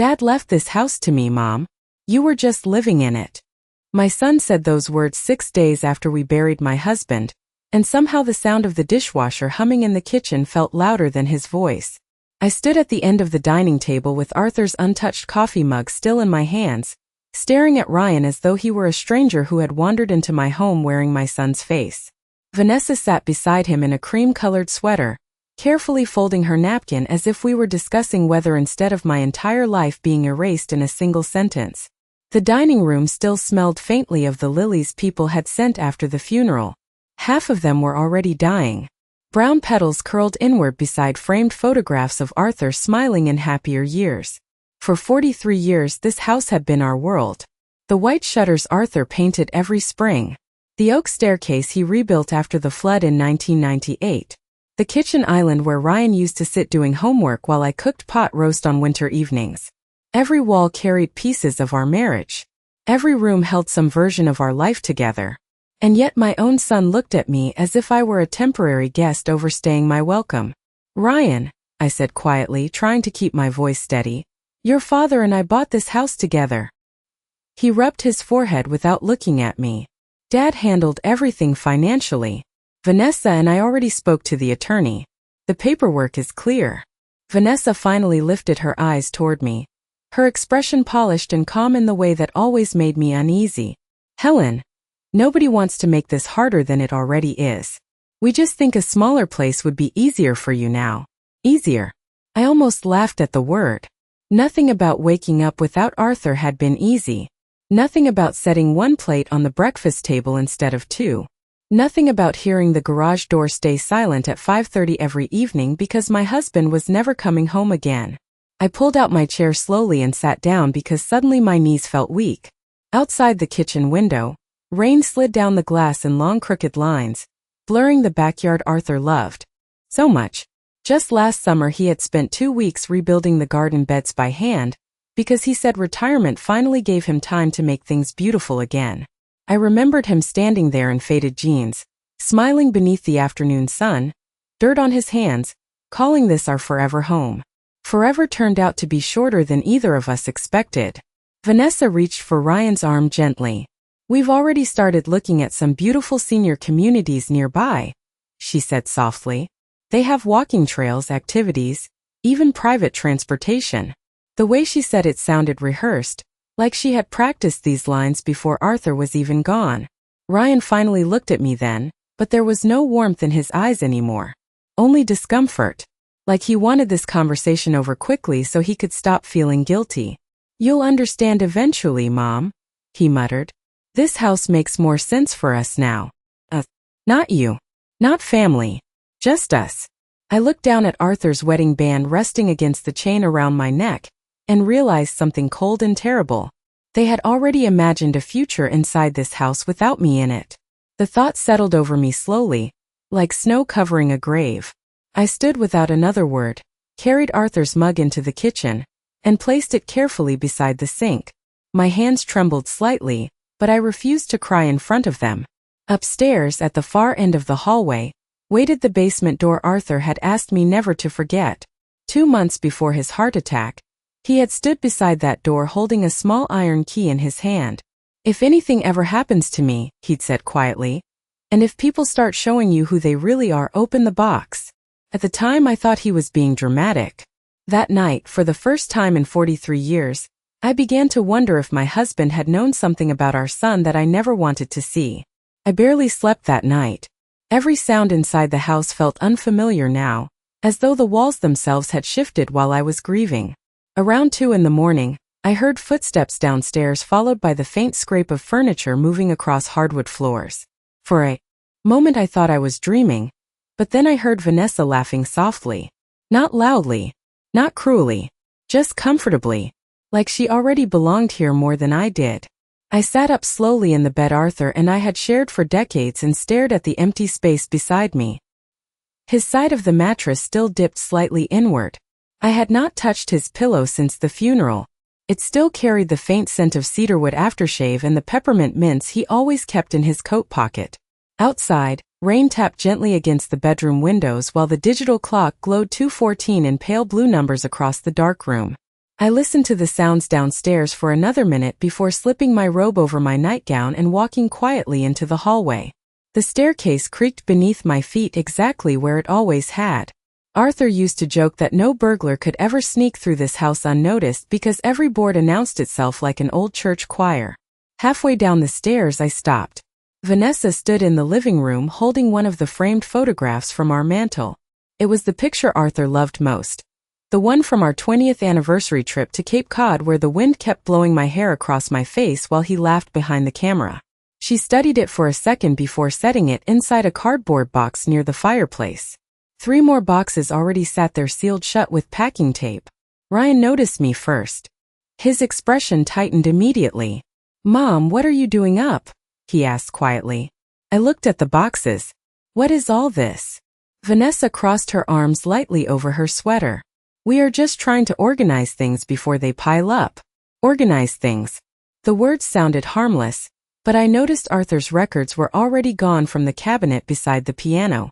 Dad left this house to me, Mom. You were just living in it. My son said those words 6 days after we buried my husband, and somehow the sound of the dishwasher humming in the kitchen felt louder than his voice. I stood at the end of the dining table with Arthur's untouched coffee mug still in my hands, staring at Ryan as though he were a stranger who had wandered into my home wearing my son's face. Vanessa sat beside him in a cream-colored sweater, carefully folding her napkin as if we were discussing whether instead of my entire life being erased in a single sentence. The dining room still smelled faintly of the lilies people had sent after the funeral. Half of them were already dying. Brown petals curled inward beside framed photographs of Arthur smiling in happier years. For 43 years this house had been our world. The white shutters Arthur painted every spring. The oak staircase he rebuilt after the flood in 1998. The kitchen island where Ryan used to sit doing homework while I cooked pot roast on winter evenings. Every wall carried pieces of our marriage. Every room held some version of our life together. And yet my own son looked at me as if I were a temporary guest overstaying my welcome. Ryan, I said quietly, trying to keep my voice steady, your father and I bought this house together. He rubbed his forehead without looking at me. Dad handled everything financially. Vanessa and I already spoke to the attorney. The paperwork is clear. Vanessa finally lifted her eyes toward me, her expression polished and calm in the way that always made me uneasy. Helen, nobody wants to make this harder than it already is. We just think a smaller place would be easier for you now. Easier. I almost laughed at the word. Nothing about waking up without Arthur had been easy. Nothing about setting one plate on the breakfast table instead of two. Nothing about hearing the garage door stay silent at 5:30 every evening because my husband was never coming home again. I pulled out my chair slowly and sat down because suddenly my knees felt weak. Outside the kitchen window, rain slid down the glass in long crooked lines, blurring the backyard Arthur loved so much. Just last summer he had spent 2 weeks rebuilding the garden beds by hand, because he said retirement finally gave him time to make things beautiful again. I remembered him standing there in faded jeans, smiling beneath the afternoon sun, dirt on his hands, calling this our forever home. Forever turned out to be shorter than either of us expected. Vanessa reached for Ryan's arm gently. We've already started looking at some beautiful senior communities nearby, she said softly. They have walking trails, activities, even private transportation. The way she said it sounded rehearsed, like she had practiced these lines before Arthur was even gone. Ryan finally looked at me then, but there was no warmth in his eyes anymore. Only discomfort. Like he wanted this conversation over quickly so he could stop feeling guilty. You'll understand eventually, Mom, he muttered. This house makes more sense for us now. Not you. Not family. Just us. I looked down at Arthur's wedding band resting against the chain around my neck, and realized something cold and terrible. They had already imagined a future inside this house without me in it. The thought settled over me slowly, like snow covering a grave. I stood without another word, carried Arthur's mug into the kitchen, and placed it carefully beside the sink. My hands trembled slightly, but I refused to cry in front of them. Upstairs, at the far end of the hallway, waited the basement door Arthur had asked me never to forget. 2 months before his heart attack, he had stood beside that door holding a small iron key in his hand. If anything ever happens to me, he'd said quietly, and if people start showing you who they really are, open the box. At the time I thought he was being dramatic. That night, for the first time in 43 years, I began to wonder if my husband had known something about our son that I never wanted to see. I barely slept that night. Every sound inside the house felt unfamiliar now, as though the walls themselves had shifted while I was grieving. Around 2 in the morning, I heard footsteps downstairs followed by the faint scrape of furniture moving across hardwood floors. For a moment I thought I was dreaming, but then I heard Vanessa laughing softly. Not loudly, not cruelly, just comfortably, like she already belonged here more than I did. I sat up slowly in the bed Arthur and I had shared for decades and stared at the empty space beside me. His side of the mattress still dipped slightly inward. I had not touched his pillow since the funeral. It still carried the faint scent of cedarwood aftershave and the peppermint mints he always kept in his coat pocket. Outside, rain tapped gently against the bedroom windows while the digital clock glowed 2:14 in pale blue numbers across the dark room. I listened to the sounds downstairs for another minute before slipping my robe over my nightgown and walking quietly into the hallway. The staircase creaked beneath my feet exactly where it always had. Arthur used to joke that no burglar could ever sneak through this house unnoticed because every board announced itself like an old church choir. Halfway down the stairs I stopped. Vanessa stood in the living room holding one of the framed photographs from our mantel. It was the picture Arthur loved most. The one from our 20th anniversary trip to Cape Cod where the wind kept blowing my hair across my face while he laughed behind the camera. She studied it for a second before setting it inside a cardboard box near the fireplace. 3 more boxes already sat there sealed shut with packing tape. Ryan noticed me first. His expression tightened immediately. "Mom, what are you doing up?" he asked quietly. I looked at the boxes. "What is all this?" Vanessa crossed her arms lightly over her sweater. "We are just trying to organize things before they pile up." Organize things. The words sounded harmless, but I noticed Arthur's records were already gone from the cabinet beside the piano.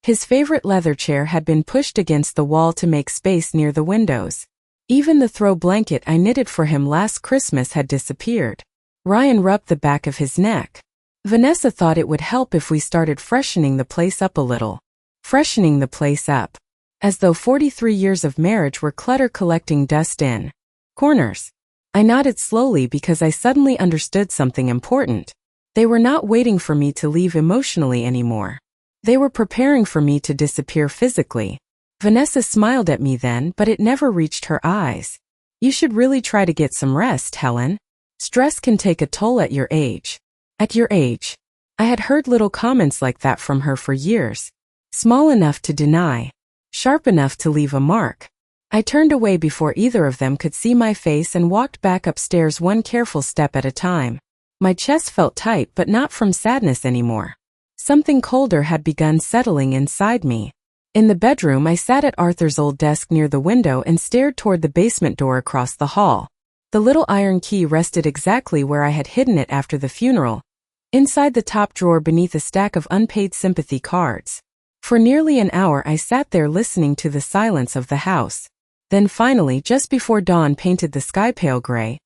His favorite leather chair had been pushed against the wall to make space near the windows. Even the throw blanket I knitted for him last Christmas had disappeared. Ryan rubbed the back of his neck. "Vanessa thought it would help if we started freshening the place up a little." Freshening the place up. As though 43 years of marriage were clutter collecting dust in corners. I nodded slowly because I suddenly understood something important. They were not waiting for me to leave emotionally anymore. They were preparing for me to disappear physically. Vanessa smiled at me then, but it never reached her eyes. "You should really try to get some rest, Helen. Stress can take a toll at your age." At your age. I had heard little comments like that from her for years. Small enough to deny. Sharp enough to leave a mark. I turned away before either of them could see my face and walked back upstairs one careful step at a time. My chest felt tight but not from sadness anymore. Something colder had begun settling inside me. In the bedroom I sat at Arthur's old desk near the window and stared toward the basement door across the hall. The little iron key rested exactly where I had hidden it after the funeral, inside the top drawer beneath a stack of unpaid sympathy cards. For nearly an hour I sat there listening to the silence of the house. Then finally, just before dawn painted the sky pale gray,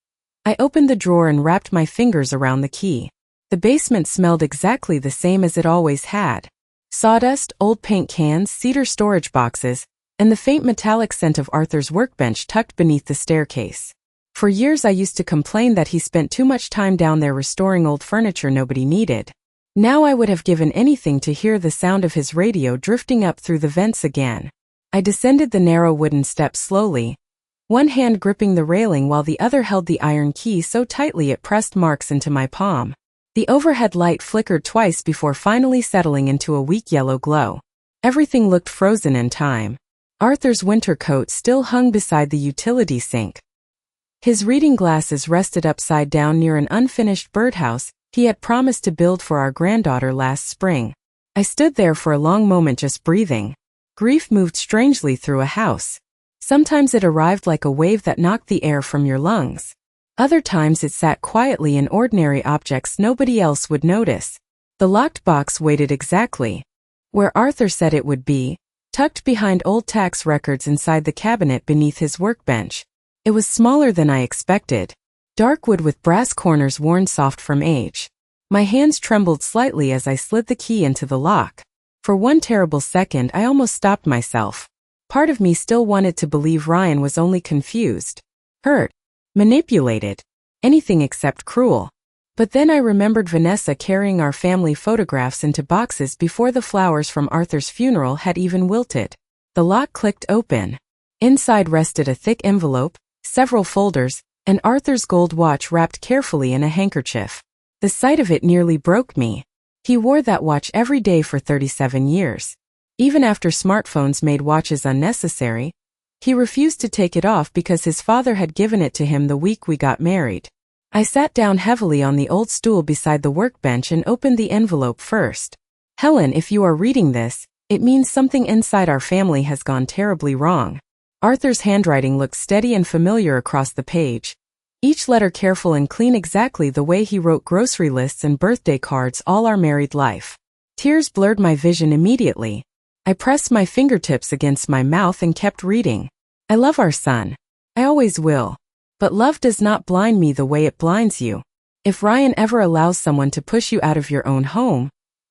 I opened the drawer and wrapped my fingers around the key. The basement smelled exactly the same as it always had. Sawdust, old paint cans, cedar storage boxes, and the faint metallic scent of Arthur's workbench tucked beneath the staircase. For years I used to complain that he spent too much time down there restoring old furniture nobody needed. Now I would have given anything to hear the sound of his radio drifting up through the vents again. I descended the narrow wooden steps slowly, one hand gripping the railing while the other held the iron key so tightly it pressed marks into my palm. The overhead light flickered twice before finally settling into a weak yellow glow. Everything looked frozen in time. Arthur's winter coat still hung beside the utility sink. His reading glasses rested upside down near an unfinished birdhouse he had promised to build for our granddaughter last spring. I stood there for a long moment just breathing. Grief moved strangely through a house. Sometimes it arrived like a wave that knocked the air from your lungs. Other times it sat quietly in ordinary objects nobody else would notice. The locked box waited exactly where Arthur said it would be, tucked behind old tax records inside the cabinet beneath his workbench. It was smaller than I expected. Dark wood with brass corners worn soft from age. My hands trembled slightly as I slid the key into the lock. For one terrible second I almost stopped myself. Part of me still wanted to believe Ryan was only confused, hurt, manipulated, anything except cruel. But then I remembered Vanessa carrying our family photographs into boxes before the flowers from Arthur's funeral had even wilted. The lock clicked open. Inside rested a thick envelope, several folders, and Arthur's gold watch wrapped carefully in a handkerchief. The sight of it nearly broke me. He wore that watch every day for 37 years. Even after smartphones made watches unnecessary, he refused to take it off because his father had given it to him the week we got married. I sat down heavily on the old stool beside the workbench and opened the envelope first. "Helen, if you are reading this, it means something inside our family has gone terribly wrong." Arthur's handwriting looked steady and familiar across the page, each letter careful and clean exactly the way he wrote grocery lists and birthday cards all our married life. Tears blurred my vision immediately. I pressed my fingertips against my mouth and kept reading. "I love our son. I always will. But love does not blind me the way it blinds you. If Ryan ever allows someone to push you out of your own home,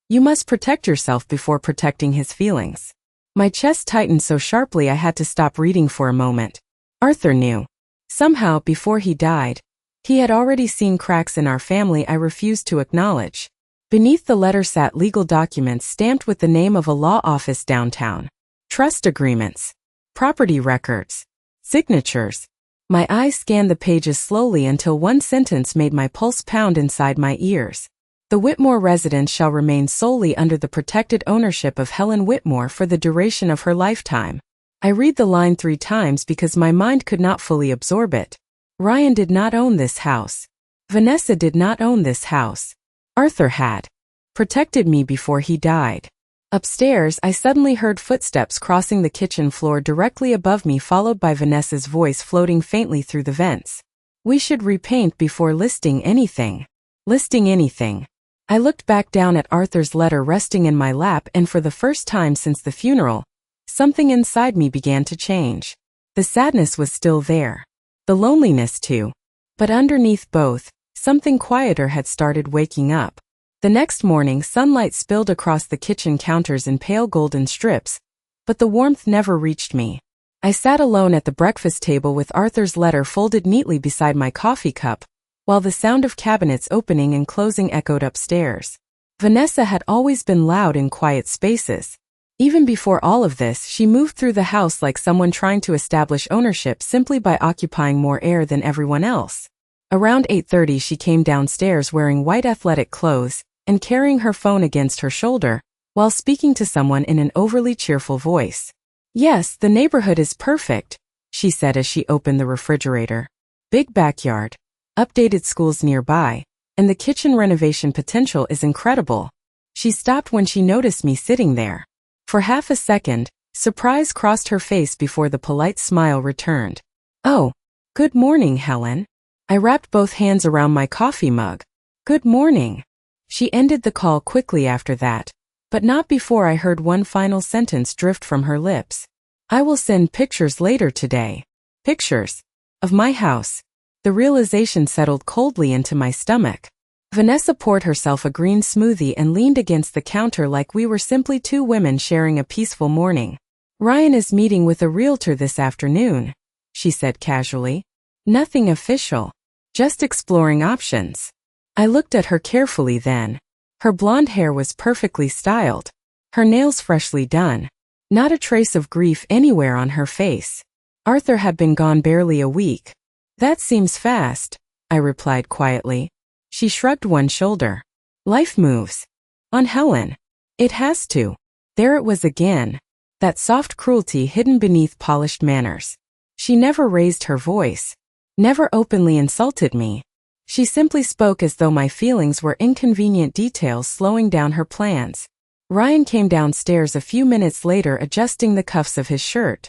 you must protect yourself before protecting his feelings. My chest tightened so sharply I had to stop reading for a moment. Arthur knew. Somehow, before he died, he had already seen cracks in our family I refused to acknowledge. Beneath the letter sat legal documents stamped with the name of a law office downtown. Trust agreements. Property records. Signatures. My eyes scanned the pages slowly until one sentence made my pulse pound inside my ears. The Whitmore residence shall remain solely under the protected ownership of Helen Whitmore for the duration of her lifetime. I read the line 3 times because my mind could not fully absorb it. Ryan did not own this house. Vanessa did not own this house. Arthur had protected me before he died. Upstairs, I suddenly heard footsteps crossing the kitchen floor directly above me, followed by Vanessa's voice floating faintly through the vents. We should repaint before listing anything. Listing anything. I looked back down at Arthur's letter resting in my lap, and for the first time since the funeral, something inside me began to change. The sadness was still there. The loneliness too. But underneath both, something quieter had started waking up. The next morning, sunlight spilled across the kitchen counters in pale golden strips, but the warmth never reached me. I sat alone at the breakfast table with Arthur's letter folded neatly beside my coffee cup, while the sound of cabinets opening and closing echoed upstairs. Vanessa had always been loud in quiet spaces. Even before all of this, she moved through the house like someone trying to establish ownership simply by occupying more air than everyone else. Around 8:30 she came downstairs wearing white athletic clothes and carrying her phone against her shoulder, while speaking to someone in an overly cheerful voice. "Yes, the neighborhood is perfect," she said as she opened the refrigerator. "Big backyard, updated schools nearby, and the kitchen renovation potential is incredible." She stopped when she noticed me sitting there. For half a second, surprise crossed her face before the polite smile returned. "Oh, good morning, Helen." I wrapped both hands around my coffee mug. "Good morning." She ended the call quickly after that, but not before I heard one final sentence drift from her lips. "I will send pictures later today." Pictures? Of my house. The realization settled coldly into my stomach. Vanessa poured herself a green smoothie and leaned against the counter like we were simply 2 women sharing a peaceful morning. "Ryan is meeting with a realtor this afternoon," she said casually. "Nothing official. Just exploring options." I looked at her carefully then. Her blonde hair was perfectly styled. Her nails freshly done. Not a trace of grief anywhere on her face. Arthur had been gone barely a week. "That seems fast," I replied quietly. She shrugged one shoulder. "Life moves. On Helen. It has to." There it was again. That soft cruelty hidden beneath polished manners. She never raised her voice. Never openly insulted me. She simply spoke as though my feelings were inconvenient details slowing down her plans. Ryan came downstairs a few minutes later, adjusting the cuffs of his shirt.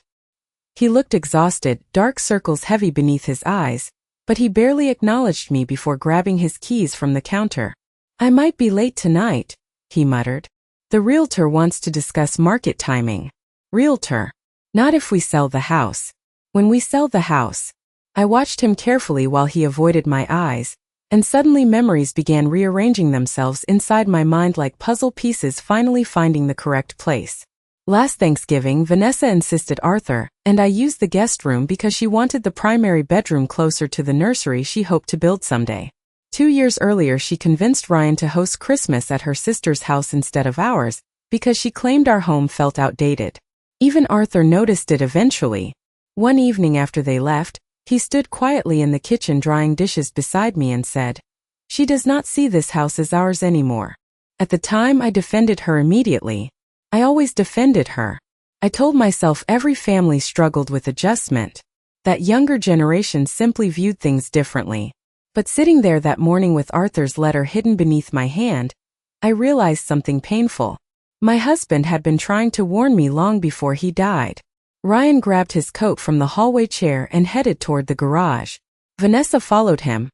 He looked exhausted, dark circles heavy beneath his eyes, but he barely acknowledged me before grabbing his keys from the counter. "I might be late tonight," he muttered. "The realtor wants to discuss market timing." "Realtor? Not if we sell the house." "When we sell the house." I watched him carefully while he avoided my eyes, and suddenly memories began rearranging themselves inside my mind like puzzle pieces finally finding the correct place. Last Thanksgiving, Vanessa insisted Arthur and I use the guest room because she wanted the primary bedroom closer to the nursery she hoped to build someday. 2 years earlier, she convinced Ryan to host Christmas at her sister's house instead of ours because she claimed our home felt outdated. Even Arthur noticed it eventually. One evening after they left, he stood quietly in the kitchen drying dishes beside me and said, "She does not see this house as ours anymore." At the time, I defended her immediately. I always defended her. I told myself every family struggled with adjustment, that younger generations simply viewed things differently. But sitting there that morning with Arthur's letter hidden beneath my hand, I realized something painful. My husband had been trying to warn me long before he died. Ryan grabbed his coat from the hallway chair and headed toward the garage. Vanessa followed him,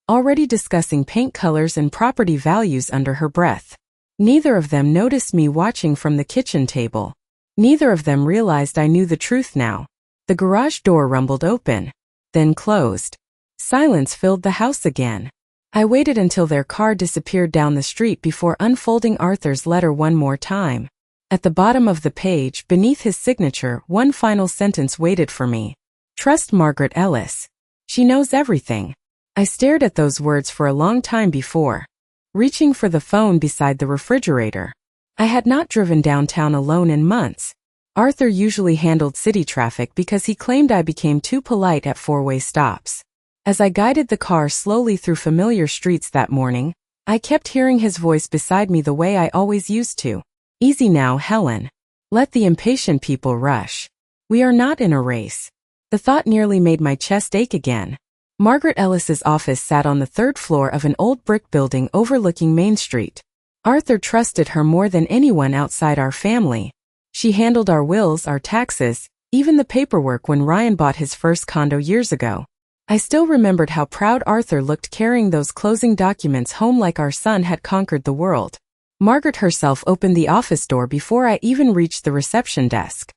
already discussing paint colors and property values under her breath. Neither of them noticed me watching from the kitchen table. Neither of them realized I knew the truth now. The garage door rumbled open. then closed. Silence filled the house again. I waited until their car disappeared down the street before unfolding Arthur's letter one more time. At the bottom of the page, beneath his signature, one final sentence waited for me. Trust Margaret Ellis. She knows everything. I stared at those words for a long time before reaching for the phone beside the refrigerator. I had not driven downtown alone in months. Arthur usually handled city traffic because he claimed I became too polite at four-way stops. As I guided the car slowly through familiar streets that morning, I kept hearing his voice beside me the way I always used to. Easy now, Helen. Let the impatient people rush. We are not in a race. The thought nearly made my chest ache again. Margaret Ellis's office sat on the third floor of an old brick building overlooking Main Street. Arthur trusted her more than anyone outside our family. She handled our wills, our taxes, even the paperwork when Ryan bought his first condo years ago. I still remembered how proud Arthur looked carrying those closing documents home like our son had conquered the world. Margaret herself opened the office door before I even reached the reception desk.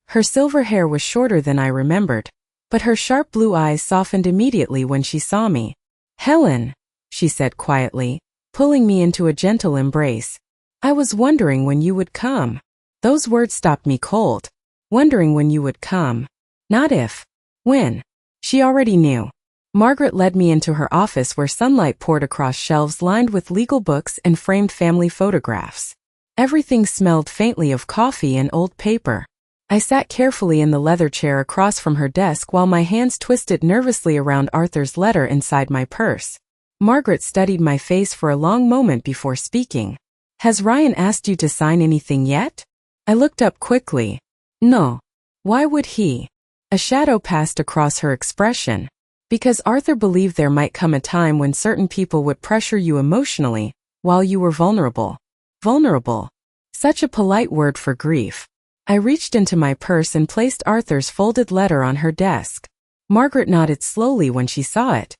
Her silver hair was shorter than I remembered, but her sharp blue eyes softened immediately when she saw me. Helen, she said quietly, pulling me into a gentle embrace. I was wondering when you would come. Those words stopped me cold. Wondering when you would come. Not if. When. She already knew. Margaret led me into her office where sunlight poured across shelves lined with legal books and framed family photographs. Everything smelled faintly of coffee and old paper. I sat carefully in the leather chair across from her desk while my hands twisted nervously around Arthur's letter inside my purse. Margaret studied my face for a long moment before speaking. Has Ryan asked you to sign anything yet? I looked up quickly. No. Why would he? A shadow passed across her expression. Because Arthur believed there might come a time when certain people would pressure you emotionally, while you were vulnerable. Vulnerable. Such a polite word for grief. I reached into my purse and placed Arthur's folded letter on her desk. Margaret nodded slowly when she saw it.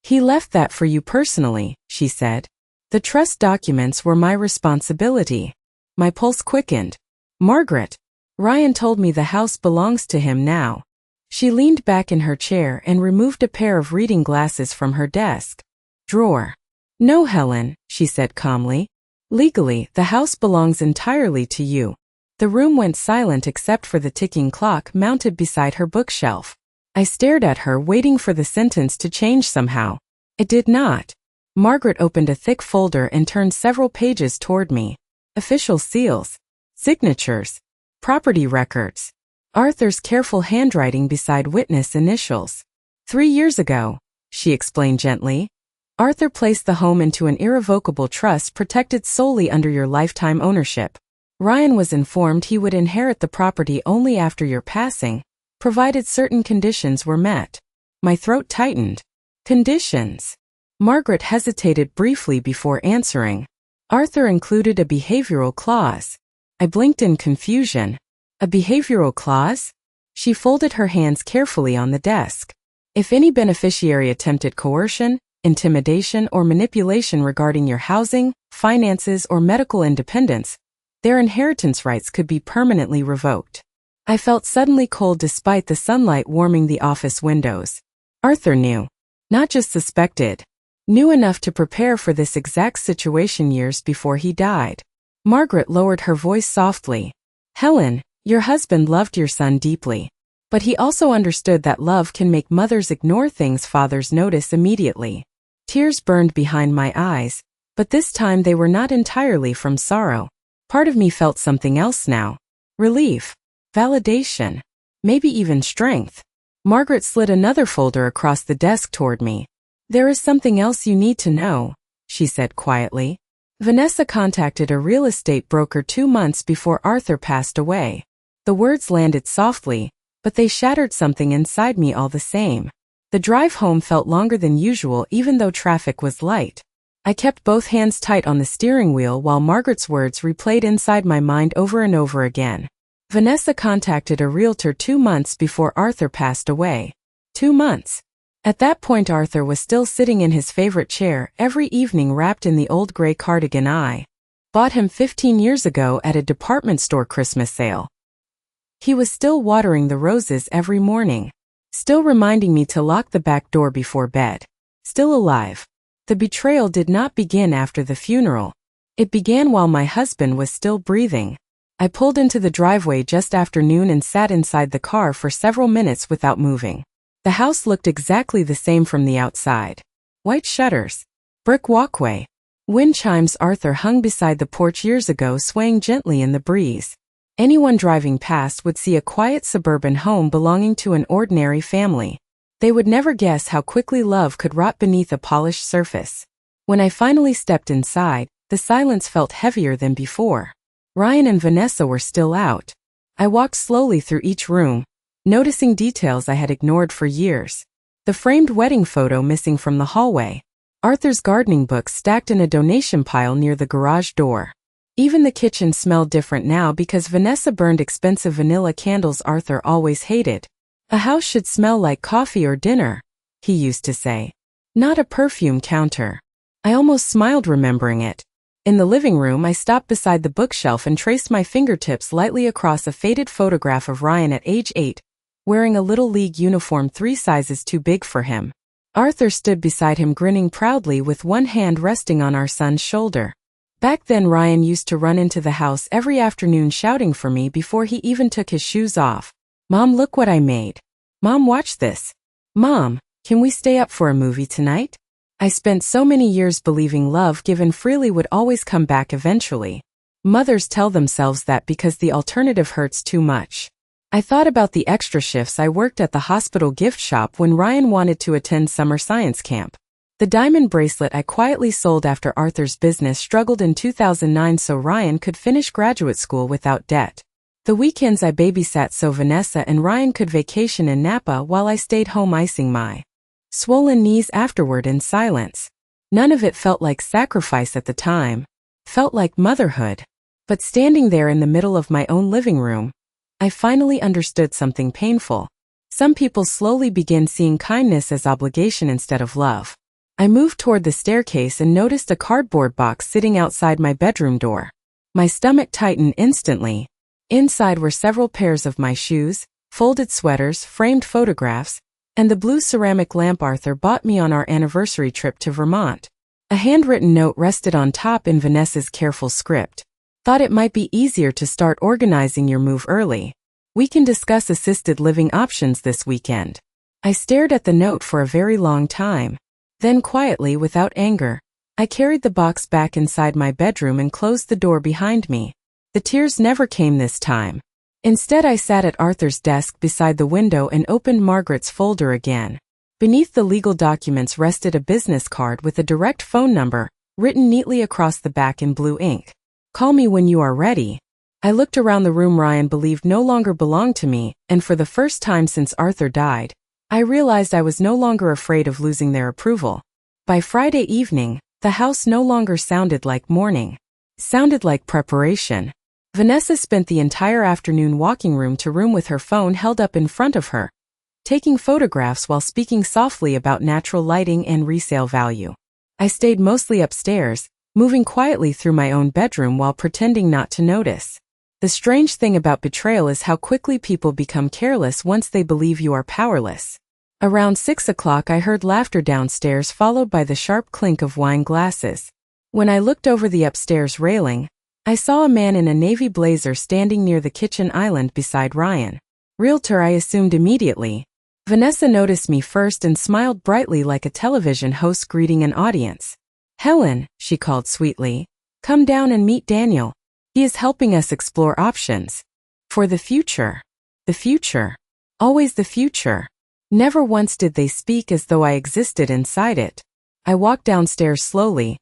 He left that for you personally, she said. The trust documents were my responsibility. My pulse quickened. Margaret. Ryan told me the house belongs to him now. She leaned back in her chair and removed a pair of reading glasses from her desk drawer. No, Helen, she said calmly. Legally, the house belongs entirely to you. The room went silent except for the ticking clock mounted beside her bookshelf. I stared at her, waiting for the sentence to change somehow. It did not. Margaret opened a thick folder and turned several pages toward me. Official seals. Signatures. Property records. Arthur's careful handwriting beside witness initials. 3 years ago, she explained gently, Arthur placed the home into an irrevocable trust protected solely under your lifetime ownership. Ryan was informed he would inherit the property only after your passing, provided certain conditions were met. My throat tightened. Conditions. Margaret hesitated briefly before answering. Arthur included a behavioral clause. I blinked in confusion. A behavioral clause? She folded her hands carefully on the desk. If any beneficiary attempted coercion, intimidation, or manipulation regarding your housing, finances, or medical independence, their inheritance rights could be permanently revoked. I felt suddenly cold despite the sunlight warming the office windows. Arthur knew. Not just suspected. Knew enough to prepare for this exact situation years before he died. Margaret lowered her voice softly. Helen, your husband loved your son deeply. But he also understood that love can make mothers ignore things fathers notice immediately. Tears burned behind my eyes, but this time they were not entirely from sorrow. Part of me felt something else now. Relief. Validation. Maybe even strength. Margaret slid another folder across the desk toward me. There is something else you need to know, she said quietly. Vanessa contacted a real estate broker 2 months before Arthur passed away. The words landed softly, but they shattered something inside me all the same. The drive home felt longer than usual even though traffic was light. I kept both hands tight on the steering wheel while Margaret's words replayed inside my mind over and over again. Vanessa contacted a realtor 2 months before Arthur passed away. 2 months. At that point Arthur was still sitting in his favorite chair every evening wrapped in the old gray cardigan I bought him 15 years ago at a department store Christmas sale. He was still watering the roses every morning. still reminding me to lock the back door before bed. Still alive. The betrayal did not begin after the funeral. It began while my husband was still breathing. I pulled into the driveway just after noon and sat inside the car for several minutes without moving. The house looked exactly the same from the outside. White shutters. Brick walkway. Wind chimes Arthur hung beside the porch years ago swaying gently in the breeze. Anyone driving past would see a quiet suburban home belonging to an ordinary family. They would never guess how quickly love could rot beneath a polished surface. When I finally stepped inside, the silence felt heavier than before. Ryan and Vanessa were still out. I walked slowly through each room, noticing details I had ignored for years. The framed wedding photo missing from the hallway. Arthur's gardening books stacked in a donation pile near the garage door. Even the kitchen smelled different now because Vanessa burned expensive vanilla candles Arthur always hated. A house should smell like coffee or dinner, he used to say. Not a perfume counter. I almost smiled remembering it. In the living room, I stopped beside the bookshelf and traced my fingertips lightly across a faded photograph of Ryan at age 8, wearing a Little League uniform 3 sizes too big for him. Arthur stood beside him grinning proudly with one hand resting on our son's shoulder. Back then Ryan used to run into the house every afternoon shouting for me before he even took his shoes off. Mom, look what I made. Mom, watch this. Mom, can we stay up for a movie tonight? I spent so many years believing love given freely would always come back eventually. Mothers tell themselves that because the alternative hurts too much. I thought about the extra shifts I worked at the hospital gift shop when Ryan wanted to attend summer science camp. The diamond bracelet I quietly sold after Arthur's business struggled in 2009 so Ryan could finish graduate school without debt. The weekends I babysat so Vanessa and Ryan could vacation in Napa while I stayed home icing my swollen knees afterward in silence. None of it felt like sacrifice at the time. Felt like motherhood. But standing there in the middle of my own living room, I finally understood something painful. Some people slowly begin seeing kindness as obligation instead of love. I moved toward the staircase and noticed a cardboard box sitting outside my bedroom door. My stomach tightened instantly. Inside were several pairs of my shoes, folded sweaters, framed photographs, and the blue ceramic lamp Arthur bought me on our anniversary trip to Vermont. A handwritten note rested on top in Vanessa's careful script. Thought it might be easier to start organizing your move early. We can discuss assisted living options this weekend. I stared at the note for a very long time. Then quietly, without anger, I carried the box back inside my bedroom and closed the door behind me. The tears never came this time. Instead, I sat at Arthur's desk beside the window and opened Margaret's folder again. Beneath the legal documents rested a business card with a direct phone number, written neatly across the back in blue ink. Call me when you are ready. I looked around the room Ryan believed no longer belonged to me, and for the first time since Arthur died, I realized I was no longer afraid of losing their approval. By Friday evening, the house no longer sounded like mourning. Sounded like preparation. Vanessa spent the entire afternoon walking room to room with her phone held up in front of her, taking photographs while speaking softly about natural lighting and resale value. I stayed mostly upstairs, moving quietly through my own bedroom while pretending not to notice. The strange thing about betrayal is how quickly people become careless once they believe you are powerless. Around 6 o'clock I heard laughter downstairs followed by the sharp clink of wine glasses. When I looked over the upstairs railing, I saw a man in a navy blazer standing near the kitchen island beside Ryan. Realtor, I assumed immediately. Vanessa noticed me first and smiled brightly like a television host greeting an audience. Helen, she called sweetly, come down and meet Daniel. He is helping us explore options. For the future. The future. Always the future. Never once did they speak as though I existed inside it. I walked downstairs slowly,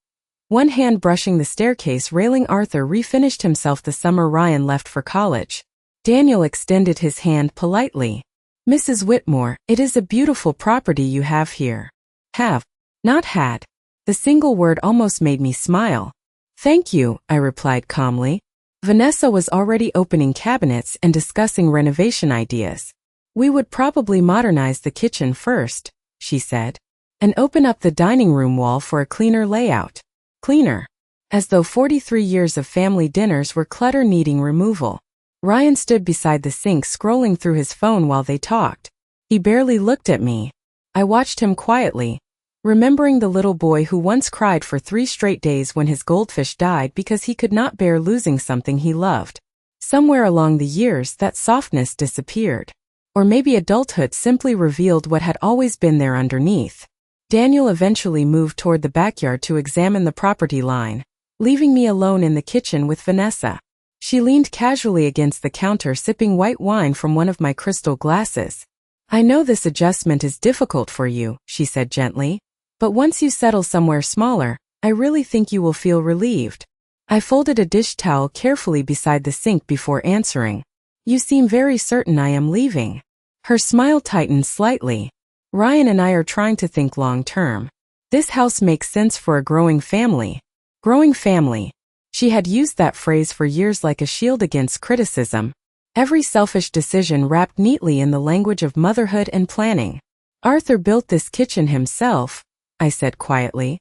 one hand brushing the staircase railing. Arthur refinished himself the summer Ryan left for college. Daniel extended his hand politely. Mrs. Whitmore, it is a beautiful property you have here. Have. Not had. The single word almost made me smile. Thank you, I replied calmly. Vanessa was already opening cabinets and discussing renovation ideas. We would probably modernize the kitchen first, she said, and open up the dining room wall for a cleaner layout. Cleaner. As though 43 years of family dinners were clutter needing removal. Ryan stood beside the sink scrolling through his phone while they talked. He barely looked at me. I watched him quietly, remembering the little boy who once cried for 3 straight days when his goldfish died because he could not bear losing something he loved. Somewhere along the years, that softness disappeared. Or maybe adulthood simply revealed what had always been there underneath. Daniel eventually moved toward the backyard to examine the property line, leaving me alone in the kitchen with Vanessa. She leaned casually against the counter sipping white wine from one of my crystal glasses. "I know this adjustment is difficult for you," she said gently, "but once you settle somewhere smaller, I really think you will feel relieved." I folded a dish towel carefully beside the sink before answering. "You seem very certain I am leaving." Her smile tightened slightly. "Ryan and I are trying to think long term. This house makes sense for a growing family." Growing family. She had used that phrase for years like a shield against criticism. Every selfish decision wrapped neatly in the language of motherhood and planning. "Arthur built this kitchen himself," I said quietly.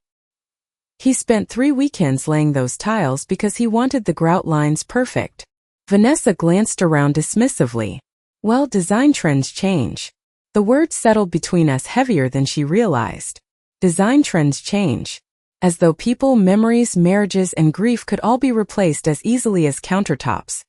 "He spent 3 weekends laying those tiles because he wanted the grout lines perfect." Vanessa glanced around dismissively. "Well, design trends change." The words settled between us heavier than she realized. Design trends change. As though people, memories, marriages, and grief could all be replaced as easily as countertops.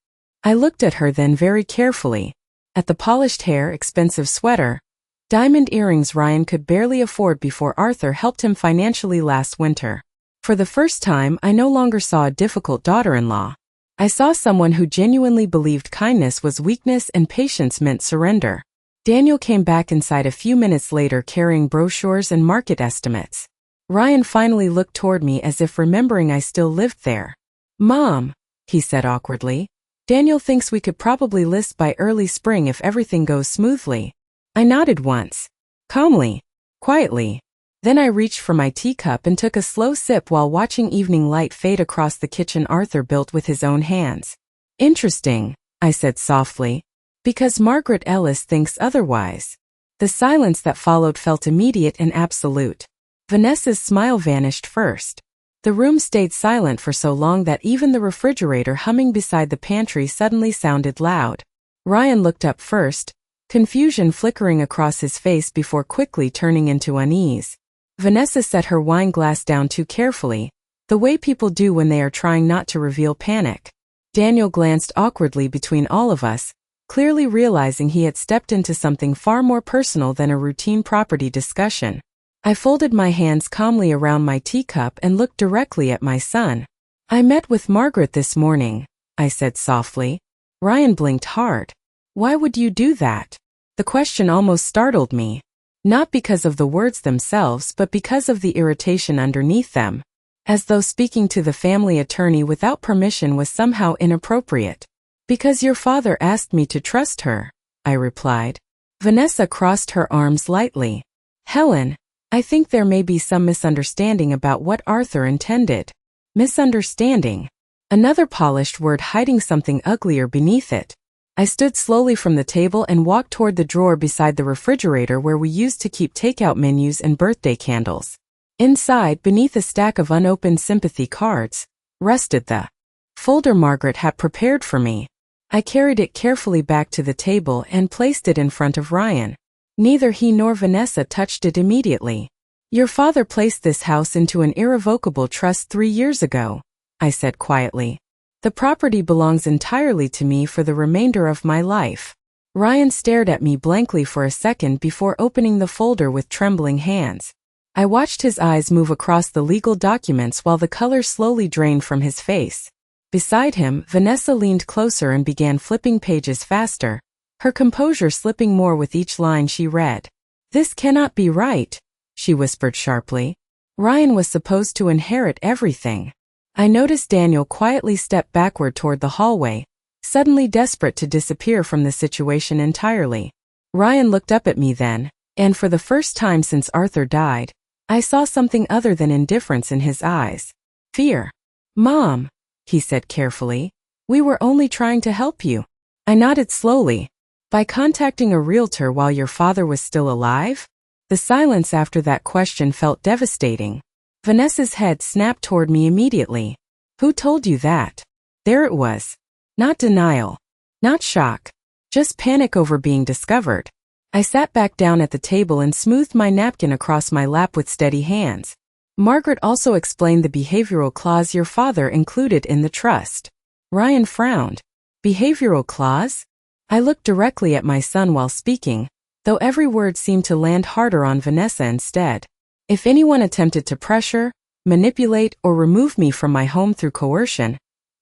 I looked at her then very carefully. At the polished hair, expensive sweater, diamond earrings Ryan could barely afford before Arthur helped him financially last winter. For the first time, I no longer saw a difficult daughter-in-law. I saw someone who genuinely believed kindness was weakness and patience meant surrender. Daniel came back inside a few minutes later carrying brochures and market estimates. Ryan finally looked toward me as if remembering I still lived there. "Mom," he said awkwardly, "Daniel thinks we could probably list by early spring if everything goes smoothly." I nodded once. Calmly. Quietly. Then I reached for my teacup and took a slow sip while watching evening light fade across the kitchen Arthur built with his own hands. "Interesting," I said softly, "because Margaret Ellis thinks otherwise." The silence that followed felt immediate and absolute. Vanessa's smile vanished first. The room stayed silent for so long that even the refrigerator humming beside the pantry suddenly sounded loud. Ryan looked up first, confusion flickering across his face before quickly turning into unease. Vanessa set her wine glass down too carefully, the way people do when they are trying not to reveal panic. Daniel glanced awkwardly between all of us, clearly realizing he had stepped into something far more personal than a routine property discussion. I folded my hands calmly around my teacup and looked directly at my son. "I met with Margaret this morning," I said softly. Ryan blinked hard. "Why would you do that?" The question almost startled me. Not because of the words themselves, but because of the irritation underneath them. As though speaking to the family attorney without permission was somehow inappropriate. "Because your father asked me to trust her," I replied. Vanessa crossed her arms lightly. "Helen, I think there may be some misunderstanding about what Arthur intended." Misunderstanding. Another polished word hiding something uglier beneath it. I stood slowly from the table and walked toward the drawer beside the refrigerator where we used to keep takeout menus and birthday candles. Inside, beneath a stack of unopened sympathy cards, rested the folder Margaret had prepared for me. I carried it carefully back to the table and placed it in front of Ryan. Neither he nor Vanessa touched it immediately. "Your father placed this house into an irrevocable trust 3 years ago," I said quietly. "The property belongs entirely to me for the remainder of my life." Ryan stared at me blankly for a second before opening the folder with trembling hands. I watched his eyes move across the legal documents while the color slowly drained from his face. Beside him, Vanessa leaned closer and began flipping pages faster, her composure slipping more with each line she read. "This cannot be right," she whispered sharply. "Ryan was supposed to inherit everything." I noticed Daniel quietly step backward toward the hallway, suddenly desperate to disappear from the situation entirely. Ryan looked up at me then, and for the first time since Arthur died, I saw something other than indifference in his eyes. Fear. "Mom," he said carefully, "we were only trying to help you." I nodded slowly. "By contacting a realtor while your father was still alive?" The silence after that question felt devastating. Vanessa's head snapped toward me immediately. "Who told you that?" There it was. Not denial. Not shock. Just panic over being discovered. I sat back down at the table and smoothed my napkin across my lap with steady hands. Margaret also explained the behavioral clause your father included in the trust. Ryan frowned. Behavioral clause? I looked directly at my son while speaking, though every word seemed to land harder on Vanessa instead. If anyone attempted to pressure, manipulate, or remove me from my home through coercion,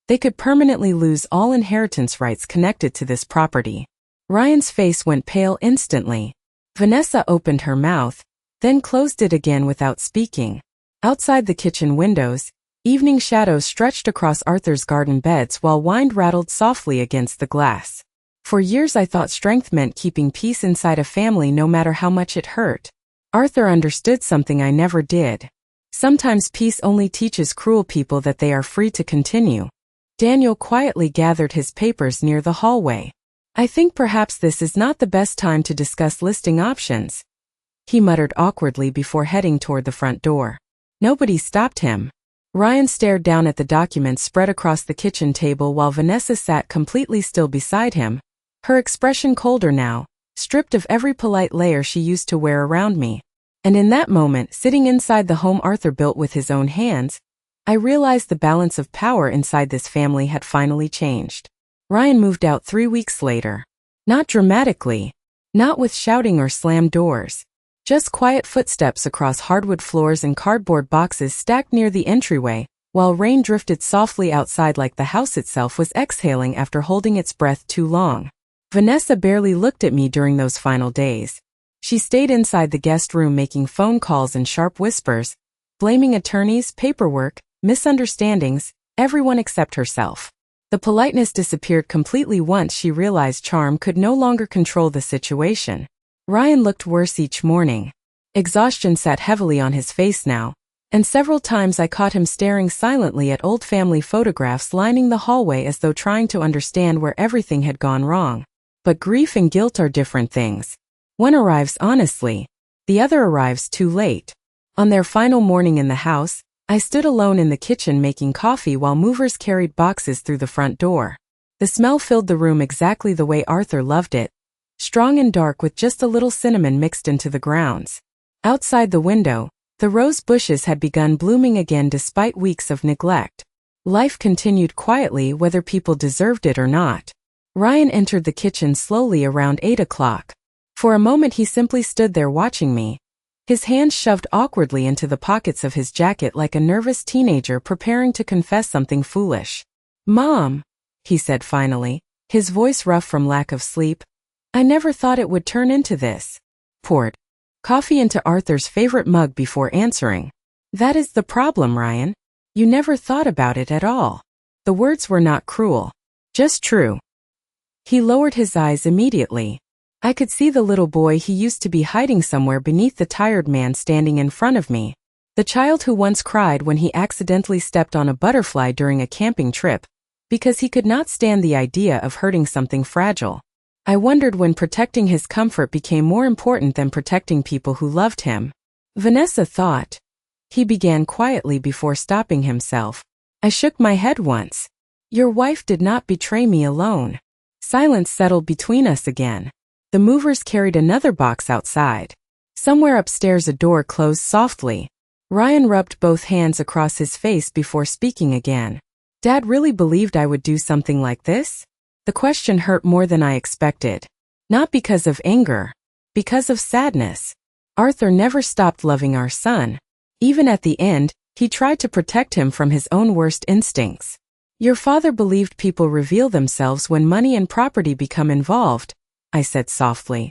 they could permanently lose all inheritance rights connected to this property. Ryan's face went pale instantly. Vanessa opened her mouth, then closed it again without speaking. Outside the kitchen windows, evening shadows stretched across Arthur's garden beds while wind rattled softly against the glass. For years I thought strength meant keeping peace inside a family no matter how much it hurt. Arthur understood something I never did. Sometimes peace only teaches cruel people that they are free to continue. Daniel quietly gathered his papers near the hallway. I think perhaps this is not the best time to discuss listing options, he muttered awkwardly before heading toward the front door. Nobody stopped him. Ryan stared down at the documents spread across the kitchen table while Vanessa sat completely still beside him, her expression colder now, stripped of every polite layer she used to wear around me. And in that moment, sitting inside the home Arthur built with his own hands, I realized the balance of power inside this family had finally changed. Ryan moved out 3 weeks later. Not dramatically. Not with shouting or slammed doors. Just quiet footsteps across hardwood floors and cardboard boxes stacked near the entryway, while rain drifted softly outside like the house itself was exhaling after holding its breath too long. Vanessa barely looked at me during those final days. She stayed inside the guest room making phone calls in sharp whispers, blaming attorneys, paperwork, misunderstandings, everyone except herself. The politeness disappeared completely once she realized Charm could no longer control the situation. Ryan looked worse each morning. Exhaustion sat heavily on his face now, and several times I caught him staring silently at old family photographs lining the hallway as though trying to understand where everything had gone wrong. But grief and guilt are different things. One arrives honestly, the other arrives too late. On their final morning in the house, I stood alone in the kitchen making coffee while movers carried boxes through the front door. The smell filled the room exactly the way Arthur loved it, strong and dark with just a little cinnamon mixed into the grounds. Outside the window, the rose bushes had begun blooming again despite weeks of neglect. Life continued quietly whether people deserved it or not. Ryan entered the kitchen slowly around 8 o'clock. For a moment he simply stood there watching me, his hands shoved awkwardly into the pockets of his jacket like a nervous teenager preparing to confess something foolish. "Mom," he said finally, his voice rough from lack of sleep, "I never thought it would turn into this." Poured coffee into Arthur's favorite mug before answering. "That is the problem, Ryan. You never thought about it at all." The words were not cruel, just true. He lowered his eyes immediately. I could see the little boy he used to be hiding somewhere beneath the tired man standing in front of me. The child who once cried when he accidentally stepped on a butterfly during a camping trip, because he could not stand the idea of hurting something fragile. I wondered when protecting his comfort became more important than protecting people who loved him. Vanessa thought. He began quietly before stopping himself. I shook my head once. "Your wife did not betray me alone." Silence settled between us again. The movers carried another box outside. Somewhere upstairs a door closed softly. Ryan rubbed both hands across his face before speaking again. "Dad really believed I would do something like this?" The question hurt more than I expected. Not because of anger, because of sadness. Arthur never stopped loving our son. Even at the end, he tried to protect him from his own worst instincts. "Your father believed people reveal themselves when money and property become involved," I said softly.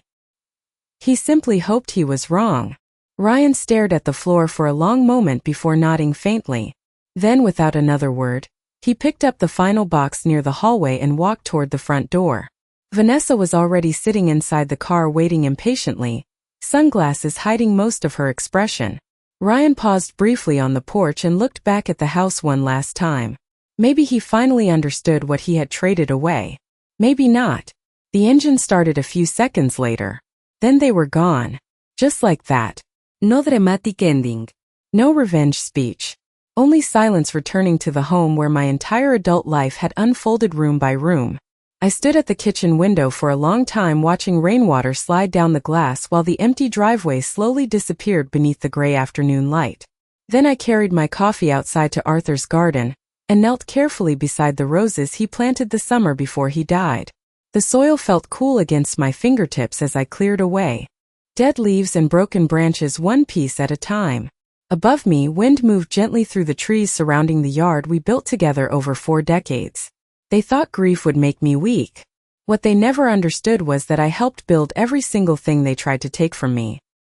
"He simply hoped he was wrong." Ryan stared at the floor for a long moment before nodding faintly. Then, without another word, he picked up the final box near the hallway and walked toward the front door. Vanessa was already sitting inside the car waiting impatiently, sunglasses hiding most of her expression. Ryan paused briefly on the porch and looked back at the house one last time. Maybe he finally understood what he had traded away. Maybe not. The engine started a few seconds later. Then they were gone. Just like that. No dramatic ending. No revenge speech. Only silence returning to the home where my entire adult life had unfolded room by room. I stood at the kitchen window for a long time watching rainwater slide down the glass while the empty driveway slowly disappeared beneath the gray afternoon light. Then I carried my coffee outside to Arthur's garden and knelt carefully beside the roses he planted the summer before he died. The soil felt cool against my fingertips as I cleared away dead leaves and broken branches one piece at a time. Above me, wind moved gently through the trees surrounding the yard we built together over 4 decades. They thought grief would make me weak. What they never understood was that I helped build every single thing they tried to take from me.